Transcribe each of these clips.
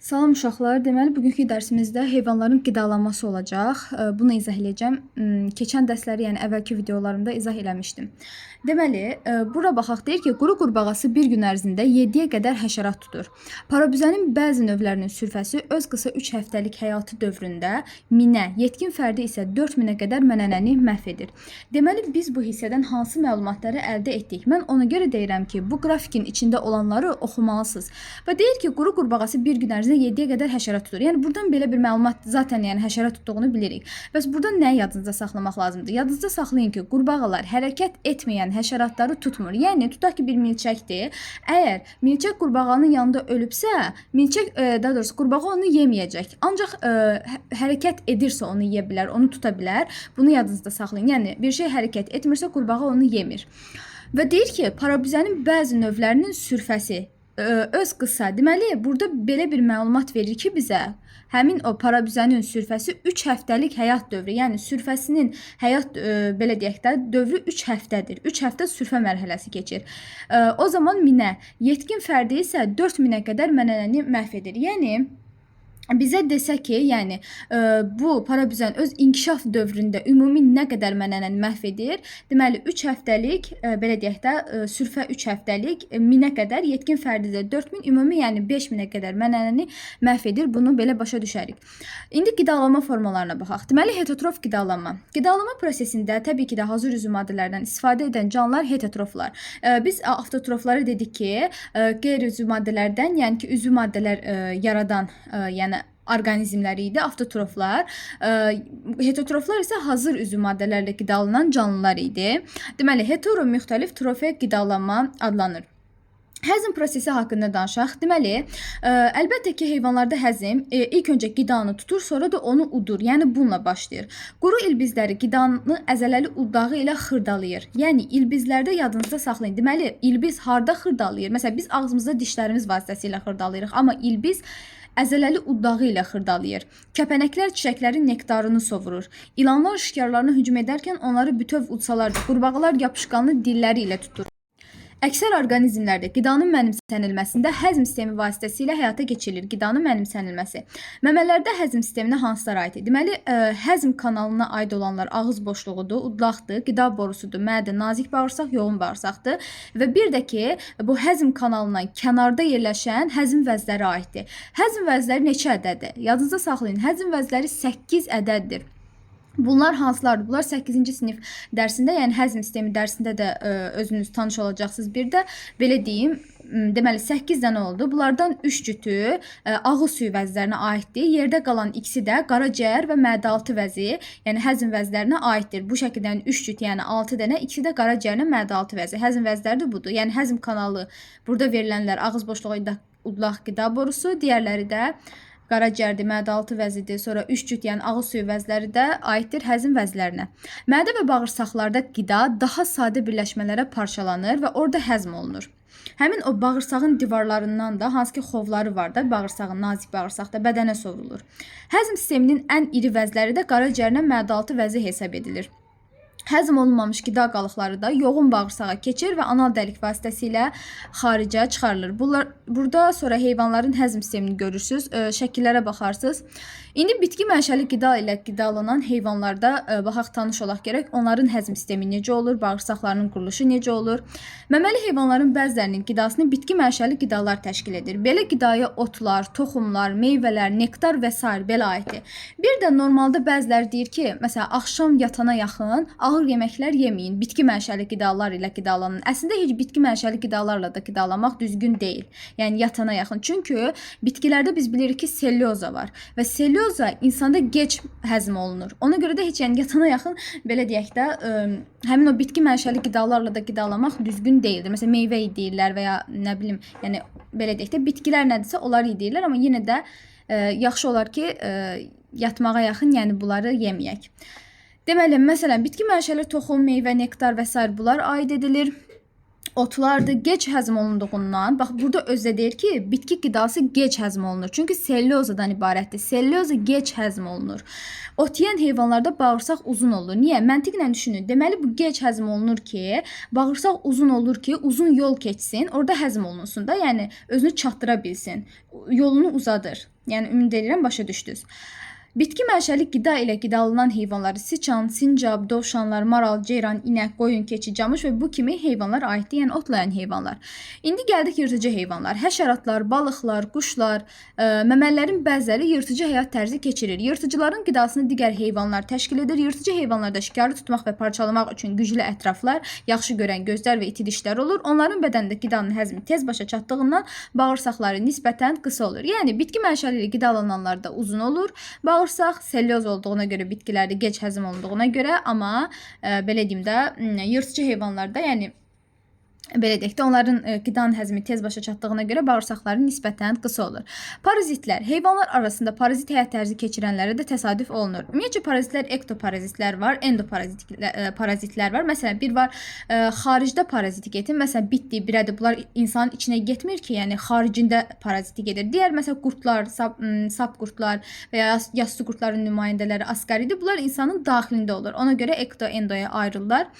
Salam uşaqlar. Deməli, bugünkü dərsimizdə heyvanların qidalanması olacaq. Bunu izah edəcəm. Keçən dərsləri, yəni əvvəlki videolarımda izah eləmişdim. Deməli, bura baxaq, deyir ki, quru qurbağası bir gün ərzində 7-yə qədər həşərat tutur. Parabüzənin bəzi növlərinin sürfəsi öz qısa 3 həftəlik həyatı dövründə 1000-ə, yetkin fərdi isə 4000-ə qədər mənənəni məhv edir. Deməli, biz bu hissədən hansı məlumatları əldə etdik? Mən ona görə deyirəm ki, bu qrafikin içində olanları oxumalısınız. Və deyir ki, quru qurbağası bir gün ərzində 7-yə qədər həşərat tutur. Yəni buradan belə bir məlumat zaten yəni həşərat tutduğunu bilirik. Bəs buradan nə yadınızda saxlamaq lazımdır? Yadınızda saxlayın ki, qurbağalar hərəkət etməyən həşəratları tutmur. Yəni tutaq ki, bir milçəkdir. Əgər milçək qurbağanın yanında ölübsə, milçək daha doğrusu qurbağa onu yeməyəcək. Ancaq hərəkət edirsə onu yeyə bilər, onu tuta bilər. Bunu yadınızda saxlayın. Yəni bir şey hərəkət etmirsə qurbağa onu yemir. Və deyir ki, parabüzənin bəzi növlərinin sürfəsi öz qısa. Deməli, burada belə bir məlumat verir ki, bizə həmin o parabüzənin sürfəsi 3 həftəlik həyat dövrü, yəni sürfəsinin həyat belə deyək də dövrü 3 həftədir. 3 həftə sürfə mərhələsi keçir. O zaman 1000-ə, yetkin fərdi isə 4000-ə qədər mənənəni məhv edir. Yəni bizə desə ki, yəni bu parabüzən öz inkişaf dövründə ümumi nə qədər mənənəni məhv edir? Deməli 3 həftəlik, belə deyək də, sürfə 3 həftəlik 1000-ə qədər, yetkin fərdi də 4000, ümumi yəni 5000-ə qədər mənənəni məhv edir. Bunu belə başa düşərik. İndi qidalanma formalarına baxaq. Deməli heterotrof qidalanma. Qidalanma prosesində təbii ki də hazır üzvü maddələrdən istifadə edən canlılar heterotroflar. Biz avtotrofları dedik ki, qeyri-üzvü maddələrdən, yəni ki, üzvü maddələr yaradan, yəni orqanizmləri idi, avtotroflar. Heterotroflar isə hazır üzvü maddələrlə qidalanan canlılar idi. Deməli, hetero müxtəlif trofiya qidalanma adlanır. Həzm prosesi haqqında danışaq. Deməli, əlbəttə ki, heyvanlarda həzm ilk öncə qidanı tutur, sonra da onu udur. Yəni bununla başlayır. Quru ilbizləri qidanı əzələli udağı ilə xırdalayır. Yəni ilbizlərdə yadınızda saxlayın. Deməli, ilbiz harda xırdalayır? Məsələn, biz ağzımızda dişlərimiz vasitəsilə xırdalayırıq, amma ilbiz əzələli udağı ilə xırdalayır. Kəpənəklər çiçəklərin nektarını sovurur. İlanlar şikarlarına hücum edərkən onları bütöv utsalar da qurbağalar yapışqanlı dilləri ilə tutur. Əksər orqanizmlərdə qidanın mənimsənilməsində həzm sistemi vasitəsilə həyata keçirilir. Qidanın mənimsənilməsi. Məmələrdə həzm sisteminə hansılar aiddir? Deməli, həzm kanalına aid olanlar ağız boşluğudur, udlaqdır, qida borusudur, mədə, nazik bağırsaq, yoğun bağırsaqdır və bir də ki, bu həzm kanalından kənarda yerləşən həzm vəzləri aiddir. Həzm vəzləri neçə ədəddir? Yadınızda saxlayın. Həzm vəzləri 8 ədəddir. Bunlar hansılardır? Bunlar 8-ci sinif dərsində, yəni həzm sistemi dərsində də özünüz tanış olacaqsınız. Bir də belə deyim, deməli 8 dənə oldu. Bunlardan 3 cütü ağız suyu vəzlərinə aiddir. Yerdə qalan ikisi də qaraciyər və mədə-altı vəzi, yəni həzm vəzlərinə aiddir. Bu şəkildə 3 cüt, yəni 6 dənə, ikisi də qaraciyərlə mədə-altı vəzi. Həzm vəzləri də budur. Yəni həzm kanalı, burada verilənlər ağız boşluğu, udlaq, qida borusu, digərləri də qaraciyərdir, mədə-altı vəzidir, sonra 3 cüt, yəni ağız suyu vəzləri də aiddir həzm vəzlərinə. Mədə və bağırsaqlarda qida daha sadə birləşmələrə parçalanır və orada həzm olunur. Həmin o bağırsağın divarlarından da hansı ki xovları var da, bağırsağın, nazik bağırsaqda bədənə sovrulur. Həzm sisteminin ən iri vəzləri də qaraciyərlə mədə-altı vəzi hesab edilir. Həzm olunmamış qida qalıqları da yoğun bağırsağa keçir və anal dəlik vasitəsilə xaricə çıxarılır. Burada sonra heyvanların həzm sistemini görürsünüz, şəkillərə baxarsınız. İndi bitki mənşəli qida ilə qidalanan heyvanlarda baxaq, tanış olaq gərək. Onların həzm sistemi necə olur, bağırsaqlarının quruluşu necə olur? Məməli heyvanların bəzilərinin qidasını bitki mənşəli qidalar təşkil edir. Belə qidaya otlar, toxumlar, meyvələr, nektar və s. belə aiddir. Bir də normalda bəziləri deyir ki, məsələn, axşam yatana yaxın ağır yeməklər yeməyin, bitki mənşəli qidalar ilə qidalanın. Əslində heç bitki mənşəli qidalarla da qidalanmaq düzgün deyil. Yəni yatana yaxın. Çünki bitkilərdə biz bilirik ki, selyoza var və selyoza insanda gec həzm olunur. Ona görə də heç yəni yatana yaxın belə deyək də həmin o bitki mənşəli qidalarla da qidalanmaq düzgün deyildir. Məsələn, meyvə yeyirlər və ya nə bilim, yəni belə deyək də bitkilər nədirsə onlar yeyirlər, amma yenə də yaxşı olar ki, yatmağa yaxın, yəni bunları yeməyək. Deməli, məsələn, bitki mənşəli toxum, meyvə, nektar və s. bunlar aid edilir. otlardır, gec həzm olunduğundan, bax burada özdə deyir ki, bitki qidası gec həzm olunur. Çünki sellyuzadan ibarətdir. Sellyuza gec həzm olunur. Ot yeyən heyvanlarda bağırsaq uzun olur. Niyə? Məntiqlə düşünün. Deməli bu gec həzm olunur ki, bağırsaq uzun olur ki, uzun yol keçsin, orada həzm olunsun da, yəni özünü çatdıra bilsin. Yolunu uzadır. Yəni ümid edirəm başa düşdünüz. Bitki mənşəli qida ilə qidalanan heyvanları siçan, sincab, dovşanlar, maral, ceyran, inək, qoyun, keçi, camış və bu kimi heyvanlar aiddir, yəni otlayan heyvanlar. İndi gəldik yırtıcı heyvanlar. Həşəratlar, balıqlar, quşlar, məməlilərin bəziləri yırtıcı həyat tərzi keçirir. Yırtıcıların qidasını digər heyvanlar təşkil edir. Yırtıcı heyvanlarda şikarı tutmaq və parçalamaq üçün güclü ətraflar, yaxşı görən gözlər və iti dişlər olur. Onların bədənində qidanın həzmi tez başa çatdığından bağırsaqları nisbətən qısa olur. Yəni bitki mənşəli ilə qidalananlarda uzun olur. Bağırsaq selyoz olduğuna görə bitkilərdə gec həzm olunduğuna görə, amma belə deyim də, yırtıcı heyvanlarda, yəni belə deyək də, onların qidanın həzmi tez başa çatdığına görə bağırsaqları nisbətən qısa olur. Parazitlər. Heyvanlar arasında parazit həyat tərzi keçirənlərə də təsadüf olunur. Ümumiyyətcə parazitlər ektoparazitlər var, endoparazitlər var. Məsələn, bir var xaricdə paraziti getir. Məsələn, bitdi, birədir. Bunlar insanın içinə getmir ki, yəni xaricində paraziti gedir. Digər məsələn qurtlar, sap qurtlar və ya yassı qurtların nümayəndələri askaridir. Bunlar insanın daxilində olur. Ona görə ekto, endoya ayrılırlar.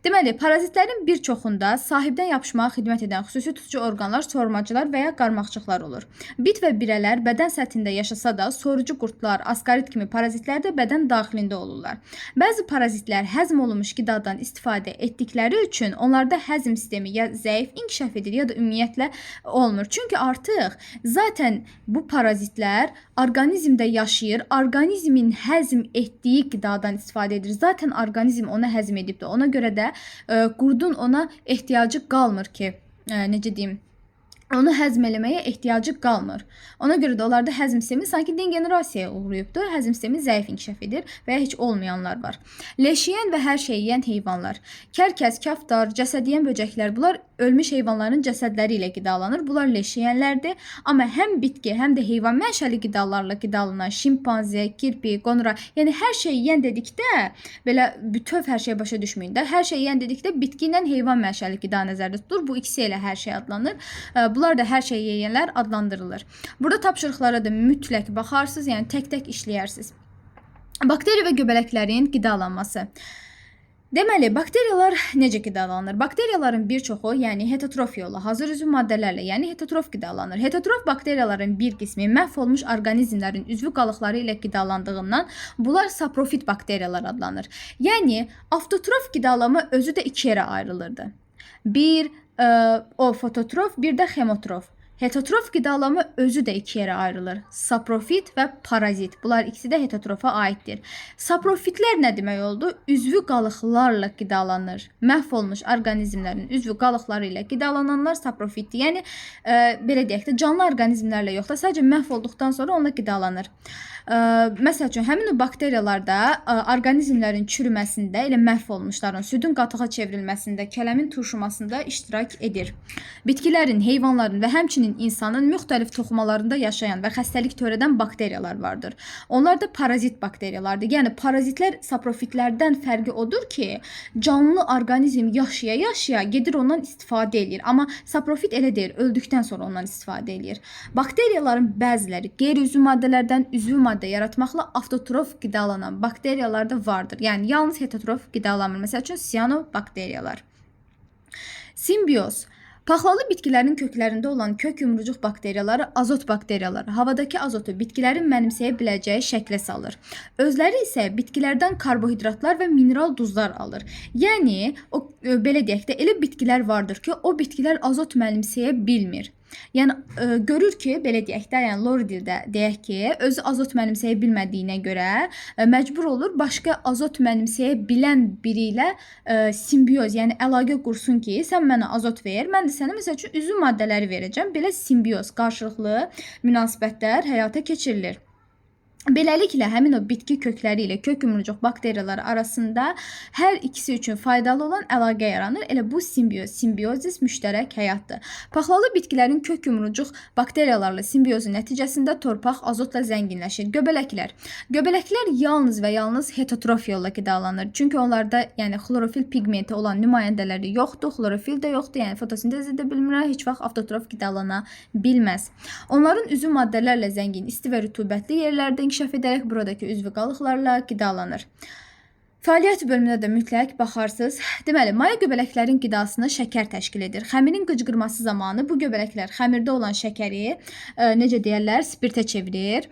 Deməli, parazitlərin bir çoxunda sahibdən yapışmağa xidmət edən xüsusi tutucu orqanlar sormacılar və ya qarmaqçıqlar olur. Bit və birələr bədən səthində yaşasa da, sorucu qurtlar, askarit kimi parazitlər də bədən daxilində olurlar. Bəzi parazitlər həzm olunmuş qidadan istifadə etdikləri üçün onlarda həzm sistemi ya zəif inkişaf edir, ya da ümumiyyətlə olmur. Çünki artıq zaten bu parazitlər orqanizmdə yaşayır, orqanizmin həzm etdiyi qidadan istifadə edir. Zaten orqanizm ona həzm edibdir. Ona görə də qurdun ona ehtiyacı qalmır ki, necə deyim, onu həzm eləməyə ehtiyacı qalmır. Ona görə də onlarda həzm sistemi sanki degenerasiyaya uğrayıbdır. Həzm sistemi zəif inkişaf edir və ya heç olmayanlar var. Leş yeyən və hər şey yeyən heyvanlar. Kərkəz, kaftar, cəsəd yeyən böcəklər, bunlar ölmüş heyvanların cəsədləri ilə qidalanır. Bunlar leş yeyənlərdir. Amma həm bitki, həm də heyvan mənşəli qidalarla qidalanan şimpanze, kirpi, qonura, yəni hər şey yeyən dedikdə, belə bütöv hər şey başa düşməyin də. Hər şey yeyən dedikdə bitki ilə heyvan mənşəli qida nəzərdə tutulur. Bu ikisi ilə hər şey adlanır. Bunlar da hər şey yeyənlər adlandırılır. Burada tapşırıqlara da mütləq baxarsınız, yəni tək-tək işləyərsiniz. Bakteriya və göbələklərin qidalanması. Deməli, bakteriyalar necə qidalanır? Bakteriyaların bir çoxu, yəni heterotrof yolla, hazır üzvü maddələrlə, yəni heterotrof qidalanır. Heterotrof bakteriyaların bir qismi məhv olmuş orqanizmlərin üzvü qalıqları ilə qidalandığından bunlar saprofit bakteriyalar adlanır. Yəni, avtotrof qidalama özü də iki yerə ayrılırdı. Bir o fototrof, bir də hemotrof. Heterotrof qidalama özü də iki yerə ayrılır. Saprofit və parazit. Bunlar ikisi də heterotrofa aiddir. Saprofitlər nə demək oldu? Üzvü qalıqlarla qidalanır. Məhv olmuş orqanizmlərin üzvü qalıqları ilə qidalananlar saprofitdir. Yəni belə deyək də, canlı orqanizmlərlə yox da, sadəcə məhv olduqdan sonra onunla qidalanır. Məsəl üçün, həmin o bakteriyalarda orqanizmlərin çürüməsində, elə məhv olmuşların südün qatığa çevrilməsində, kələmin turşumasında iştirak edir. Bitkilərin, heyvanların və həmçinin insanın müxtəlif toxumalarında yaşayan və xəstəlik törədən bakteriyalar vardır. Onlar da parazit bakteriyalardır. Yəni parazitlər saprofitlərdən fərqi odur ki, canlı orqanizm yaşaya-yaşaya gedir ondan istifadə edir. Amma saprofit elə deyil, öldükdən sonra ondan istifadə edir. Bakteriyaların bəziləri qeyri-üzvü maddələrdən üzvü maddə yaratmaqla avtotrof qidalanan bakteriyalar da vardır. Yəni yalnız heterotrof qidalanmır. Məsəl üçün siyanobakteriyalar. Simbiyoz. Paxlalı bitkilərin köklərində olan kök yumrucuq bakteriyaları azot bakteriyaları havadakı azotu bitkilərin mənimsəyə biləcəyi şəklə salır. Özləri isə bitkilərdən karbohidratlar və mineral duzlar alır. Yəni, belə deyək də, elə bitkilər vardır ki, o bitkilər azot mənimsəyə bilmir. Yəni görür ki, belə deyək də, yəni lor dildə deyək ki, özü azot mənimsəyə bilmədiyinə görə məcbur olur başqa azot mənimsəyə bilən biri ilə simbiyoz, yəni əlaqə qursun ki, sən mənə azot ver, mən də sənə məsəl üçün üzvü maddələri verəcəm. Belə simbiyoz, qarşılıqlı münasibətlər həyata keçirilir. Beləliklə, həmin o bitki kökləri ilə kök yumrucuq bakteriyaları arasında hər ikisi üçün faydalı olan əlaqə yaranır. Elə bu simbiozis müştərək həyatdır. Paxlalı bitkilərin kök yumrucuq bakteriyalarla simbiozu nəticəsində torpaq azotla zənginləşir. Göbələklər yalnız və yalnız heterotrof yolla qidalanır. Çünki onlarda yəni xlorofil pigmenti olan nümayəndələri yoxdur, xlorofil də yoxdur, yəni fotosintez edə bilmirlər, heç vaxt avtotrof qidalana bilməz. Onların üzüm maddələrlə zəngin isti və rütubətli yerlərdə inkişaf edərək buradakı üzvü qalıqlarla qidalanır. Fəaliyyət bölümünə də mütləq baxarsınız. Deməli, maya göbələklərin qidasını şəkər təşkil edir. Xəmirin qıcqırması zamanı bu göbələklər xəmirdə olan şəkəri, necə deyərlər, spirtə çevirir.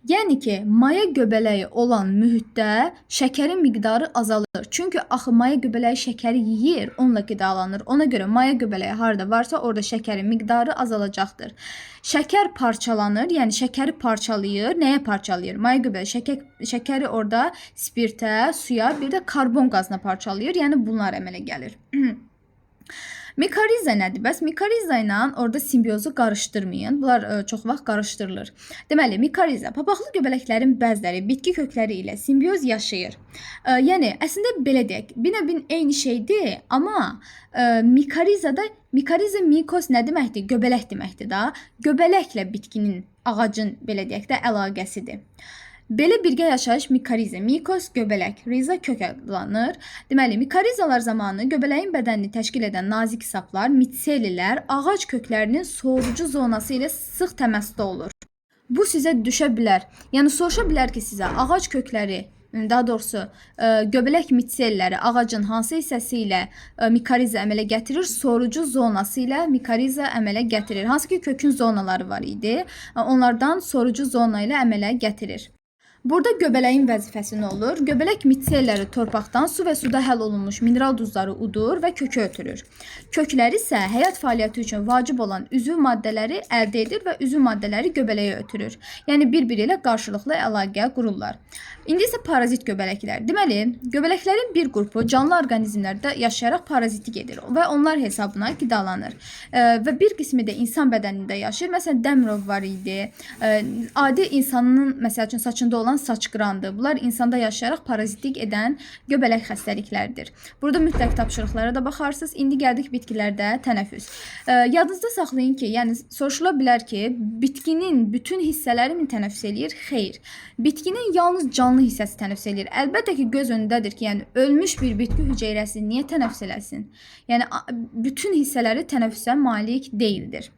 Yəni ki, maya göbələyi olan mühitdə şəkərin miqdarı azalır. Çünki axı maya göbələyi şəkəri yeyir, onunla qidalanır. Ona görə maya göbələyi harda varsa, orada şəkərin miqdarı azalacaqdır. Şəkər parçalanır, yəni şəkəri parçalayır. Nəyə parçalayır? Maya göbələyi şəkəri orada spirtə, suya, bir də karbon qazına parçalayır. Yəni bunlar əmələ gəlir. Mikariza nədir? Bəs mikariza ilə orada simbiozu qarışdırmayın. Bunlar çox vaxt qarışdırılır. Deməli, mikariza papaqlı göbələklərin bəziləri bitki kökləri ilə simbioz yaşayır. Yəni əslində belə deyək, bir-nebin eyni şeydir, amma mikariza mikos nə deməkdir? Göbələk deməkdir da. Göbələklə bitkinin, ağacın belə deyək də əlaqəsidir. Belə birgə yaşayış mikariza, mikos göbələk, riza kök adlanır. Deməli, mikarizalar zamanı göbələyin bədənini təşkil edən nazik saplar, mitselilər ağac köklərinin soğurucu zonası ilə sıx təmasda olur. Bu sizə düşə bilər. Yəni soruşa bilər ki, sizə ağac kökləri, daha doğrusu göbələk mitselləri ağacın hansı hissəsi ilə mikariza əmələ gətirir? Soğurucu zonası ilə mikariza əmələ gətirir. Hansı ki, kökün zonaları var idi. Onlardan soğurucu zona ilə əmələ gətirir. Burada göbələyin vəzifəsi nə olur? Göbələk mitselləri torpaqdan su və suda həll olunmuş mineral duzları udur və kökə ötürür. Köklər isə həyat fəaliyyəti üçün vacib olan üzvü maddələri əldə edir və üzvü maddələri göbələyə ötürür. Yəni bir-biri ilə qarşılıqlı əlaqə qururlar. İndi isə parazit göbələklər. Deməli, göbələklərin bir qrupu canlı orqanizmlərdə yaşayaraq parazitlik edir və onlar hesabına qidalanır. Və bir qismi də insan bədənində yaşayır. Məsələn, Dəmirov var idi. Adi insanın, məsəl üçün, saçında olan saç qırandır. Bunlar insanda yaşayaraq parazitlik edən göbələk xəstəliklərdir. Burada mütləq tapşırıqlara da baxarsınız. İndi gəldik bitkilərdə tənəffüs. Yadınızda saxlayın ki, yəni soruşula bilər ki, bitkinin bütün hissələri mi tənəffüs eləyir? Xeyr. Bitkinin yalnız canlı hissəsi tənəffüs eləyir. Əlbəttə ki, göz önündədir ki, yəni ölmüş bir bitki hüceyrəsi niyə tənəffüs eləsin? Yəni bütün hissələri tənəffüsə malik deyildir.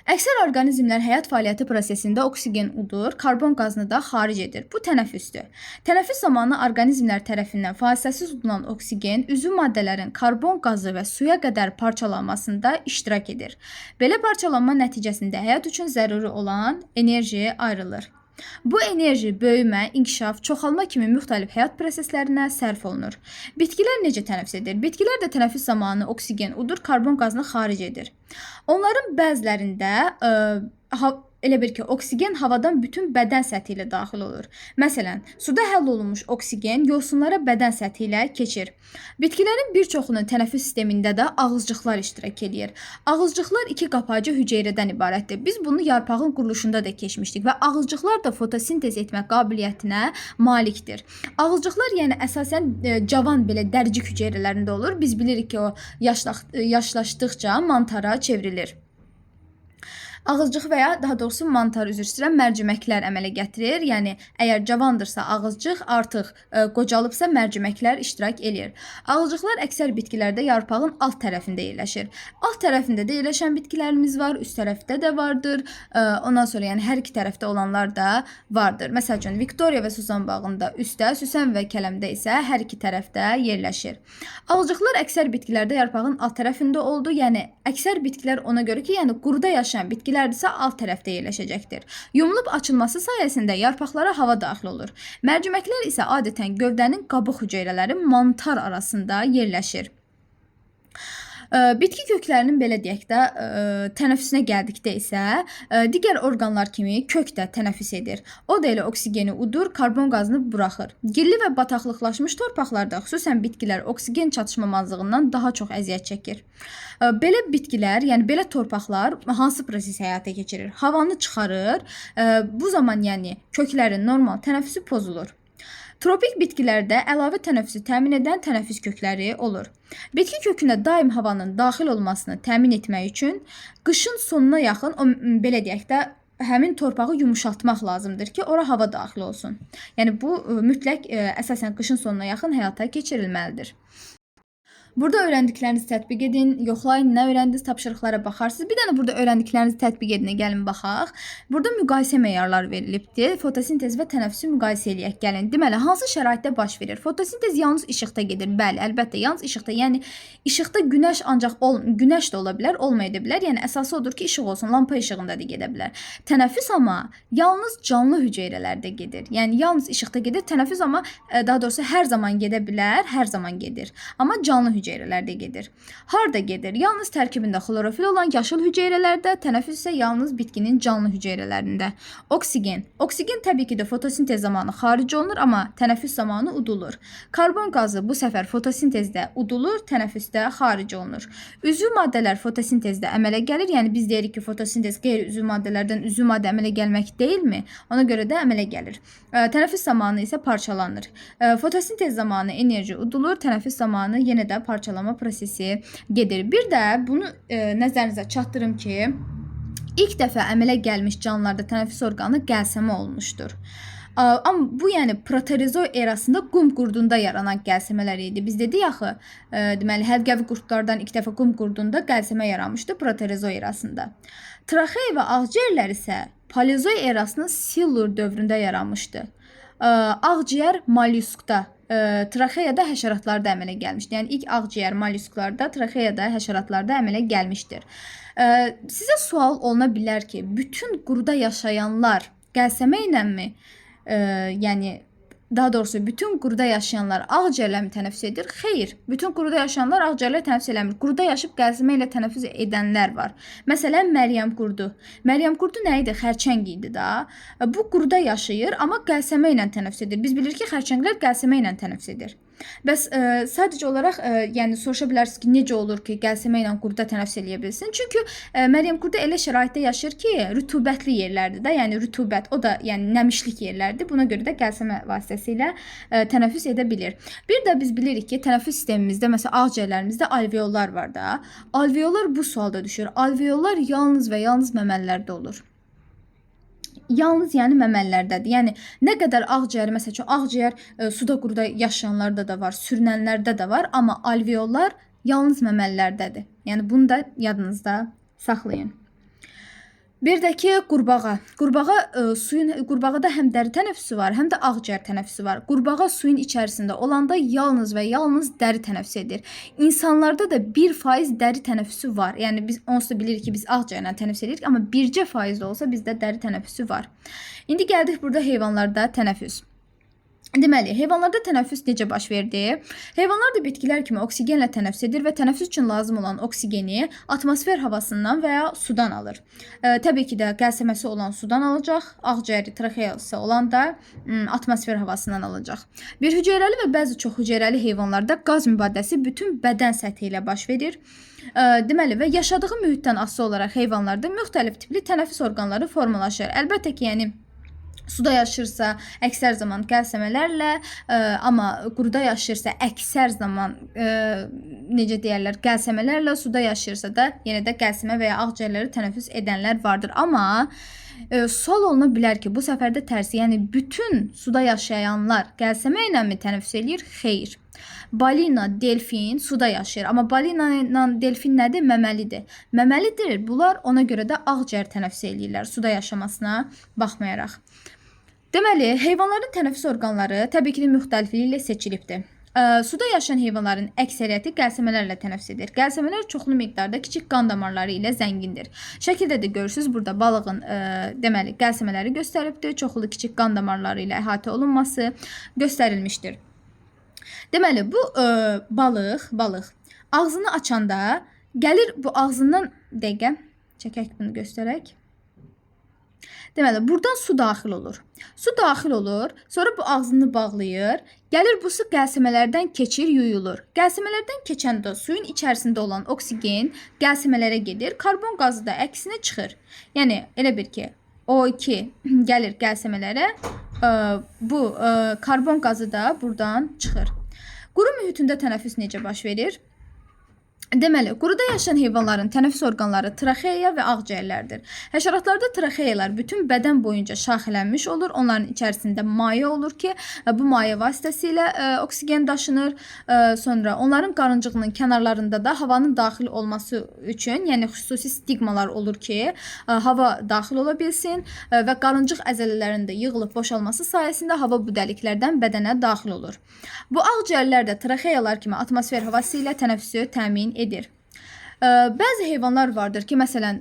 Əksər orqanizmlər həyat fəaliyyəti prosesində oksigen udur, karbon qazını da xaric edir. Bu tənəffüsdür. Tənəffüs zamanı orqanizmlər tərəfindən fasiləsiz udulan oksigen üzvü maddələrin karbon qazı və suya qədər parçalanmasında iştirak edir. Belə parçalanma nəticəsində həyat üçün zəruri olan enerji ayrılır. Bu enerji böyümə, inkişaf, çoxalma kimi müxtəlif həyat proseslərinə sərf olunur. Bitkilər necə tənəffüs edir? Bitkilər də tənəffüs zamanı oksigen udur, karbon qazını xaric edir. Onların bəzilərində elə bir ki, oksigen havadan bütün bədən səthi ilə daxil olur. Məsələn, suda həll olunmuş oksigen yosunlara bədən səthi ilə keçir. Bitkilərin bir çoxunun tənəffüs sistemində də ağızcıqlar iştirak edir. Ağızcıqlar iki qapacı hüceyrədən ibarətdir. Biz bunu yarpağın quruluşunda da keçmişdik və ağızcıqlar da fotosintez etmə qabiliyyətinə malikdir. Ağızcıqlar yəni əsasən cavan belə dəricik hüceyrələrində olur. Biz bilirik ki, o yaşlaşdıqca mantara çevrilir. Ağızcıq və ya daha doğrusu mantar mərciməklər əmələ gətirir. Yəni əgər cavandırsa ağızcıq, artıq qocalıbsa mərciməklər iştirak edir. Ağızcıqlar əksər bitkilərdə yarpağın alt tərəfində yerləşir. Alt tərəfində də yerləşən bitkilərimiz var, üst tərəfdə də vardır. Ondan sonra yəni hər iki tərəfdə olanlar da vardır. Məsəl üçün Viktoriya və Susan bağında üstdə, Süsən və Kələmdə isə hər iki tərəfdə yerləşir. Ağızcıqlar əksər bitkilərdə yarpağın alt tərəfində oldu. Yəni əksər bitkilər ona görə ki, yəni quruda yaşayan bitkilər isə alt tərəfdə yerləşəcəkdir. Yumulub açılması sayəsində yarpaqlara hava daxil olur. Mərciməklər isə adətən gövdənin qabıq hüceyrələri mantar arasında yerləşir. Bitki köklərinin belə deyək də, tənəffüsünə gəldikdə isə, digər orqanlar kimi kök də tənəffüs edir. O da elə oksigeni udur, karbon qazını buraxır. Gilli və bataqlıqlaşmış torpaqlarda xüsusən bitkilər oksigen çatışmamazlığından daha çox əziyyət çəkir. Belə bitkilər, yəni belə torpaqlar hansı proses həyata keçirir? Havanı çıxarır. Bu zaman yəni köklərin normal tənəffüsü pozulur. Tropik bitkilərdə əlavə tənəffüsü təmin edən tənəffüs kökləri olur. Bitki kökünə daim havanın daxil olmasını təmin etmək üçün qışın sonuna yaxın, belə deyək də, həmin torpağı yumuşatmaq lazımdır ki, ora hava daxil olsun. Yəni bu mütləq əsasən qışın sonuna yaxın həyata keçirilməlidir. Burada öyrəndiklərinizi tətbiq edin, yoxlayın, nə öyrəndiniz, tapşırıqlara baxarsınız. Bir dənə burada öyrəndiklərinizi tətbiq edinə gəlin baxaq. Burada müqayisə meyarları verilibdir. Fotosintez və tənəffüsü müqayisə eləyək gəlin. Deməli, hansı şəraitdə baş verir? Fotosintez yalnız işıqda gedir. Bəli, əlbəttə, yalnız işıqda. Yəni işıqda günəş ancaq günəş də ola bilər, olmaya da bilər. Yəni əsası odur ki, işıq olsun, lampa işığında da gedə bilər. Tənəffüs amma yalnız canlı hüceyrələrdə gedir. Yəni yalnız işıqda gedir. Tənəffüs amma daha doğrusu hər zaman gedə bilər, hər zaman gedir. Amma canlı hüceyrələrdə gedir. Harda gedir? Yalnız tərkibində xlorofil olan yaşıl hüceyrələrdə, tənəffüs isə yalnız bitkinin canlı hüceyrələrində. Oksigen. Oksigen təbii ki də fotosintez zamanı xaric olunur, amma tənəffüs zamanı udulur. Karbon qazı bu səfər fotosintezdə udulur, tənəffüsdə xaric olunur. Üzvü maddələr fotosintezdə əmələ gəlir. Yəni biz deyirik ki, fotosintez qeyri-üzvü maddələrdən üzvü maddə əmələ gəlmək deyilmi? Ona görə də əmələ gəlir. Tənəffüs zamanı isə parçalanır. Fotosintez zamanı enerji udulur, tənəffüs zamanı yenə də parçalama prosesi gedir. Bir də bunu nəzərinizə çatdırım ki, ilk dəfə əmələ gəlmiş canlılarda tənəffüs orqanı qəlsəmə olmuşdur. Amma bu yəni proterozoy erasında qum qurdunda yaranan qəlsəmələr idi. Biz dedik axı, deməli həlqəvi qurdlardan ilk dəfə qum qurdunda qəlsəmə yaranmışdı proterozoy erasında. Traxeya və ağciyərlər isə paleozoy erasının Silur dövründə yaranmışdı. Ağciyər mollyuskda, traxeyada həşəratlarda əmələ gəlmişdir. Yəni ilk ağciyər mollyusklarda, traxeyada həşəratlarda əmələ gəlmişdir. Sizə sual oluna bilər ki, bütün quruda yaşayanlar qəlsəmə ilənmi? Yəni daha doğrusu bütün quruda yaşayanlar ağciyərlə tənəffüs edir? Xeyr, bütün quruda yaşayanlar ağciyərlə tənəffüs eləmir. Quruda yaşayıb qəlsəmə ilə tənəffüs edənlər var. Məsələn, Məryəm qurdu. Məryəm qurdu nə idi? Xərçəng idi da. Bu quruda yaşayır, amma qəlsəmə ilə tənəffüs edir. Biz bilirik ki, xərçənglər qəlsəmə ilə tənəffüs edir. Bəs sadəcə olaraq yəni soruşa bilərsiniz ki, necə olur ki, qəlsəmə ilə quruda tənəffüs eləyə bilsin? Çünki Məryəm qurdu elə şəraitdə yaşayır ki, rütubətli yerlərdir də, yəni rütubət, o da yəni nəmişlik yerlərdir. Buna görə də qəlsəmə vasitəsilə tənəffüs edə bilir. Bir də biz bilirik ki, tənəffüs sistemimizdə, məsələn, ağciyərlərimizdə alveollar var da. Alveollar bu sualda düşür. Alveollar yalnız və yalnız məməlilərdə olur. Yalnız yəni məməlilərdədir. Yəni nə qədər ağciyər, məsəl üçün ağciyər suda quruda yaşayanlarda da var, sürünənlərdə də var, amma alveollar yalnız məməlilərdədir. Yəni bunu da yadınızda saxlayın. Bir də ki, qurbağa. Qurbağada həm dəri tənəffüsü var, həm də ağciyər tənəffüsü var. Qurbağa suyun içərisində olanda yalnız və yalnız dəri tənəffüs edir. İnsanlarda da 1% dəri tənəffüsü var. Yəni biz onsuz da bilirik ki, biz ağciyərlə tənəffüs edirik, amma 1% də olsa bizdə dəri tənəffüsü var. İndi gəldik burada heyvanlarda tənəffüs. Deməli, heyvanlarda tənəffüs necə baş verdi? Heyvanlar da bitkilər kimi oksigenlə tənəffüs edir və tənəffüs üçün lazım olan oksigeni atmosfer havasından və ya sudan alır. Təbii ki də qəlsəməsi olan sudan alacaq, ağciyəri, traxeyası olan da atmosfer havasından alacaq. Bir hüceyrəli və bəzi çox hüceyrəli heyvanlarda qaz mübadiləsi bütün bədən səthi ilə baş verir. Deməli və yaşadığı mühitdən asılı olaraq heyvanlarda müxtəlif tipli tənəffüs orqanları formalaşır. Əlbəttə ki, yəni suda yaşayırsa əksər zaman qəlsəmələrlə, amma quruda yaşayırsa əksər zaman necə deyərlər, qəlsəmələrlə, suda yaşayırsa da yenə də qəlsəmə və ya ağciyərləri tənəffüs edənlər vardır. Amma sual oluna bilər ki, bu səfərdə tərsi, yəni bütün suda yaşayanlar qəlsəmə ilə mi tənəffüs eləyir? Xeyr. Balina, delfin suda yaşayır. Amma balina ilə delfin nədir? Məməlidir. Məməlidir. Bunlar ona görə də ağciyər tənəffüs eləyirlər suda yaşamasına baxmayaraq. Deməli, heyvanların tənəffüs orqanları təbii ki, müxtəlifliklə seçilibdir. Suda yaşayan heyvanların əksəriyyəti qəlsəmələrlə tənəffüs edir. Qəlsəmələr çoxlu miqdarda kiçik qan damarları ilə zəngindir. Şəkildə də görürsünüz, burada balığın deməli qəlsəmələri göstərilibdir. Çoxlu kiçik qan damarları ilə əhatə olunması göstərilmişdir. Deməli, bu balıq ağzını açanda Gəlir bu ağzından dəqiqə çəkək bunu göstərək. Deməli, buradan su daxil olur. Su daxil olur, sonra bu ağzını bağlayır. Gəlir bu su qəlsəmələrdən keçir, yuyulur. Qəlsəmələrdən keçəndə suyun içərisində olan oksigen qəlsəmələrə gedir, karbon qazı da əksinə çıxır. Yəni elə bir ki, O2 gəlir qəlsəmələrə, bu karbon qazı da buradan çıxır. Quru mühitində tənəffüs necə baş verir? Deməli, quruda yaşayan heyvanların tənəffüs orqanları traxeya və ağciyərlərdir. Həşəratlarda traxeyalar bütün bədən boyunca şaxələnmiş olur. Onların içərisində maye olur ki, bu maye vasitəsilə oksigen daşınır. Sonra onların qarıncığının kənarlarında da havanın daxil olması üçün, yəni xüsusi stigmalar olur ki, hava daxil ola bilsin və qarıncıq əzələlərində yığılıb boşalması sayəsində hava bu dəliklərdən bədənə daxil olur. Bu ağciyərlər də traxeyalar kimi atmosfer havası ilə tənəffüsü təmin edir. Bəzi heyvanlar vardır ki, məsələn,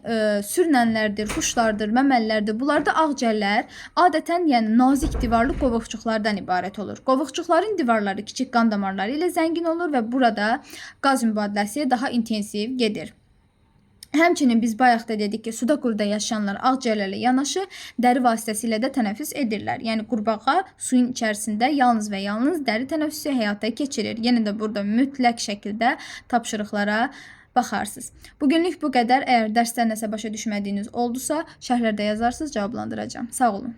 sürünənlərdir, quşlardır, məməlilərdir. Bunlarda ağciyərlər adətən, yəni nazik divarlı qovuqçuqlardan ibarət olur. Qovuqçuqların divarları kiçik qan damarları ilə zəngin olur və burada qaz mübadiləsi daha intensiv gedir. Həmçinin biz bayaq da dedik ki, suda quruda yaşayanlar ağciyərlərlə yanaşı dəri vasitəsilə də tənəffüs edirlər. Yəni qurbağa suyun içərisində yalnız və yalnız dəri tənəffüsü həyata keçirir. Yenə də burada mütləq şəkildə tapşırıqlara baxarsınız. Bugünlük bu qədər. Əgər dərsdə nəsə başa düşmədiyiniz oldusa, şərhlərdə yazarsınız, cavablandıracağam. Sağ olun.